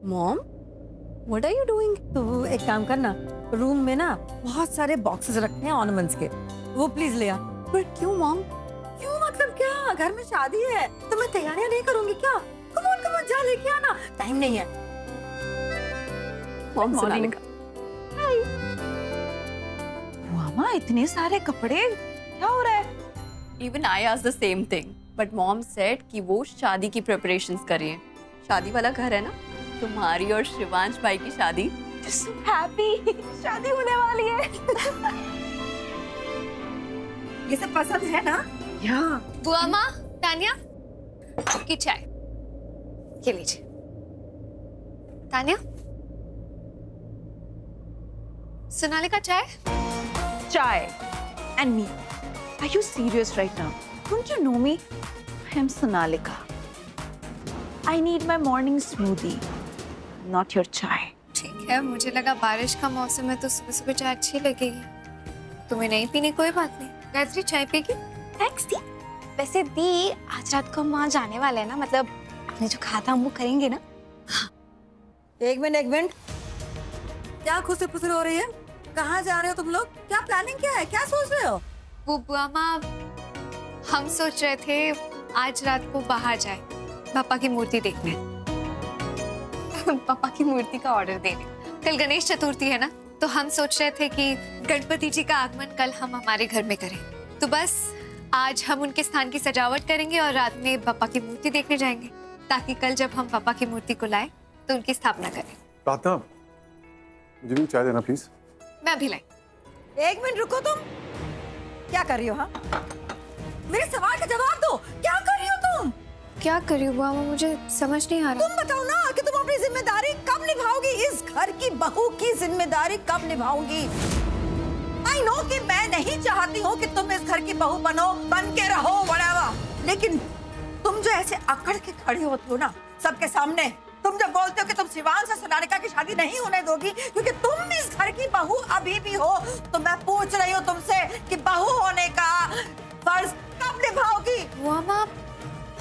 Mom, what are you doing? तो एक काम करना, रूम में ना बहुत सारे बॉक्सेस रखे हैं ऑर्नामेंट्स के, वो प्लीज ले आ। पर क्यों मॉम? क्यों मतलब क्या? घर में शादी है तो मैं तैयारियां नहीं करूंगी क्या? कम ऑन जा लेके आना, टाइम नहीं है। मॉम सुनाने का। मामा इतने सारे कपड़े, क्या हो रहा है? Even I asked the same thing, but mom said कि वो शादी की preparations कर रही है। शादी वाला घर है ना, तुम्हारी और शिवांश भाई की शादी। So happy, शादी होने वाली है। ये सब पसंद है ना? या बुआ माँ, तानिया की चाय ये लीजिए। तानिया, सोनाली का चाय। Chai and me. Are you serious right now? Don't you know me? I am Sonalika. I need my morning smoothie, not your chai. ठीक है, मुझे लगा बारिश का मौसम है तो सुबह सुबह चाय अच्छी लगेगी। तुम्हें नहीं पीनी कोई बात नहीं। गायत्री चाय पीगी? थैंक्स दी। वैसे दी, आज रात को हम वहाँ जाने वाले हैं ना, मतलब अपने जो खाता हम वो करेंगे ना। एक मिनट, क्या खुशी फुसर हो रही है? कहाँ जा रहे हो तुम लोग? क्या प्लानिंग क्या है? क्या सोच रहे हो? वो बुआ माँ, हम सोच रहे थे आज रात को बाहर जाए पापा की मूर्ति देखने। पापा की मूर्ति का ऑर्डर देने। कल गणेश चतुर्थी है ना, तो हम सोच रहे थे कि गणपति जी का आगमन कल हम हमारे घर में करें। तो बस आज हम उनके स्थान की सजावट करेंगे और रात में पापा की मूर्ति देखने जाएंगे, ताकि कल जब हम पापा की मूर्ति को लाए तो उनकी स्थापना करें। प्रार्थना, मुझे भी चाय देना प्लीज। मैं भी लाई। एक मिनट रुको तुम, क्या कर रही हो? हाँ, मेरे सवाल का जवाब दो, क्या कर रही हो तुम? क्या कर रही हो बुआ माँ, मुझे समझ नहीं आ रहा। तुम बताओ ना कि तुम अपनी जिम्मेदारी कब निभाओगी? इस घर की बहू की जिम्मेदारी कब निभाओगी? आई नो कि मैं नहीं चाहती हूँ कि तुम इस घर की बहू बनो, बन के रहो whatever, लेकिन तुम जो ऐसे अकड़ के खड़ी होती हो ना सबके सामने, तुम जब बोलते हो कि तुम शिवांश से सोनालिका की शादी नहीं होने दोगी क्योंकि तुम इस घर की बहू अभी भी हो, तो मैं पूछ रही हूँ तुमसे कि बहू होने का फर्ज कब निभाओगी? बुआ माँ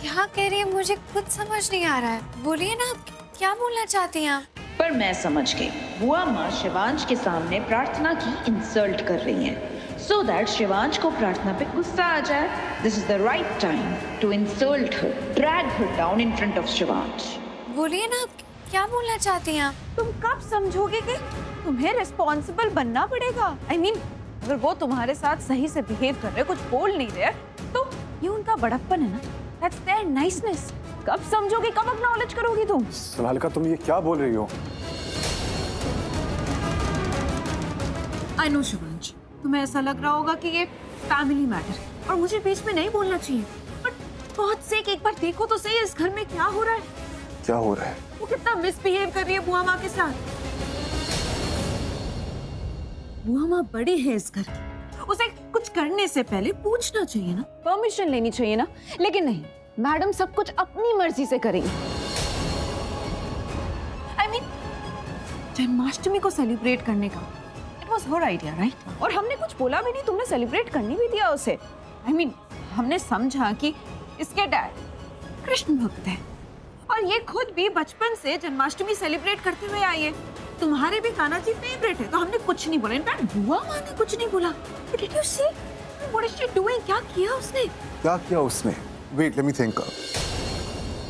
क्या कह रही है, मुझे कुछ समझ नहीं आ रहा है। बोलिए ना, क्या बोलना चाहती हैं आप? पर मैं समझ गई। बुआ माँ शिवांश के सामने प्रार्थना की इंसल्ट कर रही हैं, so that शिवांश को प्रार्थना पे गुस्सा आ जाए। This is the right time to insult her, drag her down in front of Shivansh. बोलिए ना, क्या बोलना चाहती हैं आप? तुम कब समझोगे कि तुम्हें रिस्पॉन्सिबल बनना पड़ेगा? I mean, अगर वो तुम्हारे साथ सही से बिहेव कर रहे, कुछ बोल नहीं रहे, तो ये उनका बड़प्पन है ना, that's their niceness। कब समझोगे, कब एक्नॉलेज करोगी तुम? सोनालिका, तुम ये क्या बोल रही हो? I know शिवांश, तुम्हें ऐसा लग रहा होगा कि ये फैमिली मैटर है और मुझे बीच में नहीं बोलना चाहिए, बट बहुत से एक बार देखो तो सही इस घर में क्या हो रहा है। क्या हो रहा है? वो कितना मिसबिहेव कर रही है बुआ माँ के साथ। बुआ माँ बड़ी है इस घर की, उसे कुछ करने से पहले पूछना चाहिए ना, परमिशन लेनी चाहिए ना, लेकिन नहीं, मैडम सब कुछ अपनी मर्जी से करेंगी। I mean, जन्माष्टमी को सेलिब्रेट करने का it was her idea, right? और हमने कुछ बोला भी नहीं, तुमने सेलिब्रेट करने भी दिया उसे। I mean, हमने समझा कि इसके डैड कृष्ण भक्त है और ये खुद भी बचपन से जन्माष्टमी सेलिब्रेट करते हुए आई है। तुम्हारे भी कान्हा जी फेवरेट है, तो हमने कुछ नहीं बोला। इनफैक्ट बुआ माँ ने कुछ नहीं बोला। But did you see? What is she doing? क्या किया उसने? क्या किया उसने? Wait, let me think.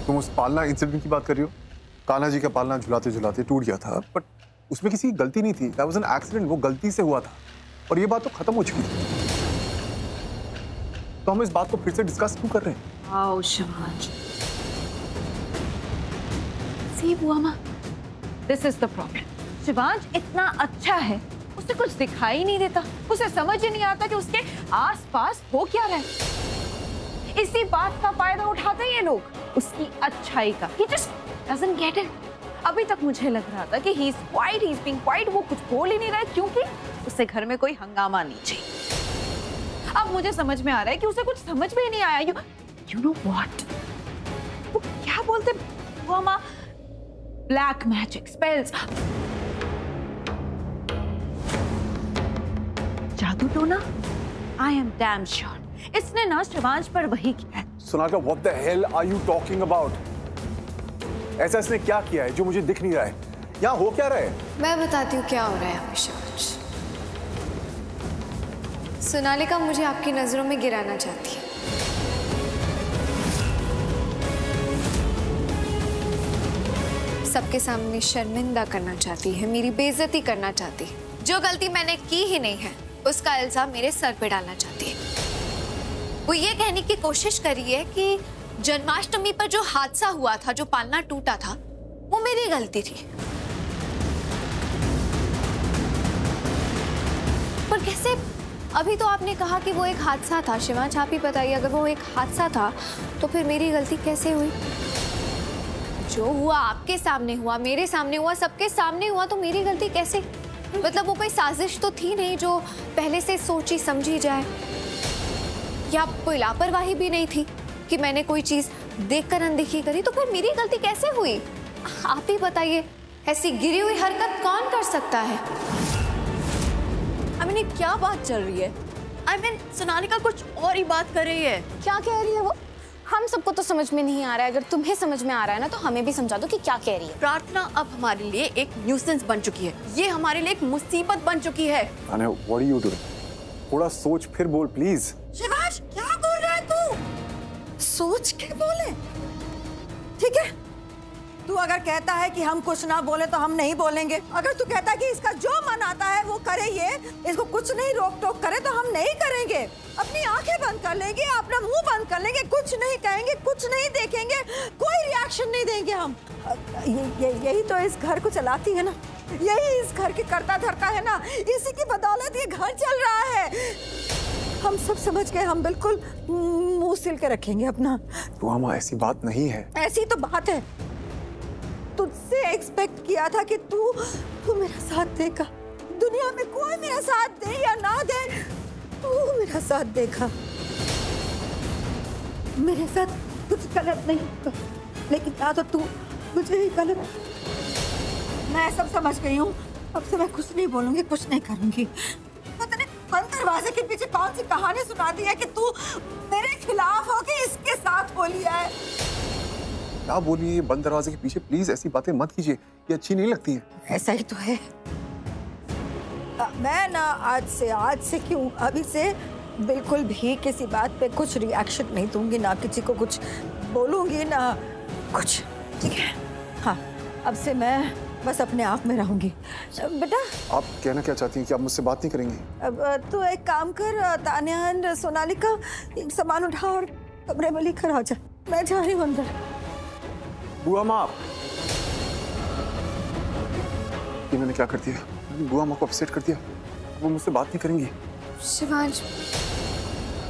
तुम उस पालना इंसिडेंट की बात कर रही हो? कान्हा जी का पालना झुलाते झुलाते टूट गया था, बट उसमें किसी की गलती नहीं थी। That was an accident, वो गलती से हुआ था और ये बात तो खत्म हो चुकी थी। तो हम इस बात को फिर से डिस्कस क्यों कर रहे हैं? आओ शिवांश। See बुआ माँ, this is the problem. Shivansh इतना अच्छा है, उसे कुछ दिखाई नहीं देता, उसे समझ ही नहीं आता कि उसके आसपास हो क्या रहा है। इसी बात का फायदा उठाते हैं ये लोग, उसकी अच्छाई का। He just doesn't get it. अभी तक मुझे लग रहा था कि he's being quiet, वो कुछ बोल ही नहीं रहा है क्योंकि उससे घर में कोई हंगामा नहीं चाहिए। अब मुझे समझ में आ रहा है कि उसे कुछ समझ में ही नहीं आया। You know what? वो क्या बोलते बुआ माँ? Black magic spells. जादू टोना? I am damn sure. इसने ना शिवांश पर वही किया है। Sonalika, what the hell are you talking about? ऐसा इसने क्या किया है जो मुझे दिख नहीं रहा है? यहाँ हो क्या रहा है? मैं बताती हूँ क्या हो रहा है यहाँ पे शिवांश। सोनालिका मुझे आपकी नजरों में गिराना चाहती है। सबके सामने शर्मिंदा करना चाहती है, मेरी बेइज्जती करना चाहती है। जो गलती मैंने की ही नहीं है उसका इल्जाम मेरे सर पे डालना चाहती है। वो ये कहने की कोशिश करी है कि जन्माष्टमी पर जो हादसा हुआ था, जो पालना टूटा था, वो मेरी गलती थी। पर कैसे? अभी तो आपने कहा कि वो एक हादसा था। शिवांश आप ही बताइए, अगर वो एक हादसा था तो फिर मेरी गलती कैसे हुई? जो हुआ आपके सामने हुआ, मेरे सामने हुआ, सबके सामने हुआ, तो मेरी गलती कैसे? मतलब वो कोई साजिश तो थी नहीं जो पहले से सोची समझी जाए, या कोई लापरवाही भी नहीं थी कि मैंने कोई चीज देखकर अनदेखी करी। तो फिर मेरी गलती कैसे हुई? आप ही बताइए। ऐसी गिरी हुई हरकत कौन कर सकता है? I mean, ये क्या बात चल रही है? I mean, सोनालिका कुछ और ही बात कर रही है। क्या कह रही है वो? हम सबको तो समझ में नहीं आ रहा है। अगर तुम्हें समझ में आ रहा है ना तो हमें भी समझा दो कि क्या कह रही है। प्रार्थना अब हमारे लिए एक न्यूसेंस बन चुकी है। ये हमारे लिए एक मुसीबत बन चुकी है। Tanya, what are you doing? थोड़ा सोच फिर बोल प्लीज। शिवांश क्या बोल रहा है तू? सोच के बोले। ठीक है, तू अगर कहता है कि हम कुछ ना बोले तो हम नहीं बोलेंगे। अगर तू कहता है कि इसका जो मन आता है वो करे, ये इसको कुछ नहीं रोक टोक करे, तो हम नहीं करेंगे। अपनी आंखें बंद कर लेंगे, अपना मुंह बंद कर लेंगे, कुछ नहीं कहेंगे, कुछ नहीं देखेंगे, कोई रिएक्शन नहीं देंगे हम। यही तो इस घर को चलाती है ना, यही इस घर की करता धरता है ना, इसी की बदौलत ये घर चल रहा है। हम सब समझ गए, हम बिल्कुल मुंह सिल के रखेंगे अपना। बुआ ऐसी बात नहीं है। ऐसी तो बात है। तुझसे एक्सपेक्ट किया था कि तू मेरा साथ देगा। दुनिया में कोई मेरा साथ दे या ना दे, तू मेरा साथ देगा। मेरे साथ कुछ गलत नहीं होगा, लेकिन या तो तू मुझे ही गलत। मैं सब समझ गई हूँ। अब से मैं कुछ नहीं बोलूंगी, कुछ नहीं करूंगी। पता नहीं बंद दरवाजे के पीछे कौन सी कहानी सुनाती है कि तू मेरे खिलाफ हो कि इसके साथ हो लिया है। क्या बोलिए ये बंद दरवाजे के पीछे? प्लीज ऐसी बातें मत कीजिए, ये अच्छी नहीं लगती है। ऐसा ही तो है। मैं ना आज से क्यों, अभी से बिल्कुल भी किसी बात पे कुछ रिएक्शन नहीं दूंगी, ना किसी को कुछ बोलूंगी, ना कुछ। ठीक है? हाँ, अब से मैं बस अपने आप में रहूंगी। बेटा, आप कहना क्या चाहती हैं कि आप मुझसे बात नहीं करेंगी? अब तू एक काम कर, तान्या और सोनालिका सामान उठा और कमरे में लेकर आ जा। मैं जा रही हूँ अंदर। बुआ माँ, ये मैंने क्या कर दिया? बुआ माँ को अपसेट कर दिया। वो मुझसे बात नहीं करेंगी। शिवांश,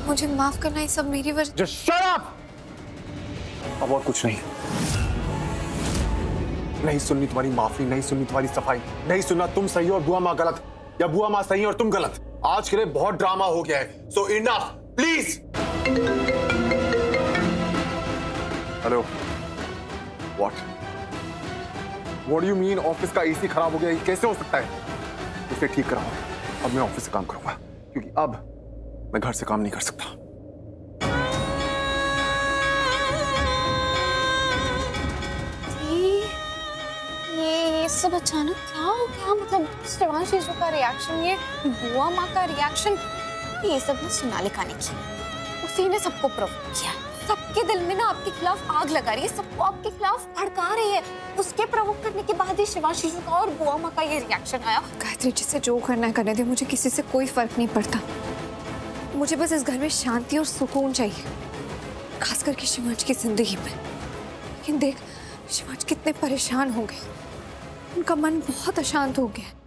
मुझे माफ करना, ये सब मेरी वजह। Just shut up! अब और कुछ नहीं। नहीं सुननी तुम्हारी माफी, नहीं सुननी तुम्हारी सफाई, नहीं सुनना तुम सही और बुआ माँ गलत, या बुआ माँ सही और तुम गलत। आज के लिए बहुत ड्रामा हो गया है। So enough, please! Hello, What? What do you mean? Office का एसी खराब हो गया, ये कैसे हो सकता है? उसे ठीक कराओ। अब मैं ऑफिस से काम करूंगा, क्योंकि अब मैं घर से काम नहीं कर सकता। ये सब अचानक क्या हो गया? मतलब शिवांश जीजू का रिएक्शन, ये बुआ माँ का रिएक्शन, ये सब ना सोनालिका ने की। उसी ने सबको प्रोवोक किया। सबके दिल में ना आपके खिलाफ आग लगा रही है, सबको आपके खिलाफ भड़का रही है। उसके प्रवोक करने के बाद ही शिवांश जीजू का और बुआ माँ का ये रिएक्शन आया। गायत्री, जिसे जो करना है करने दे, मुझे किसी से कोई फर्क नहीं पड़ता। मुझे बस इस घर में शांति और सुकून चाहिए, खास करके शिवांश की जिंदगी में। लेकिन देख, शिवांश कितने परेशान हो गए, उनका मन बहुत अशांत हो गया।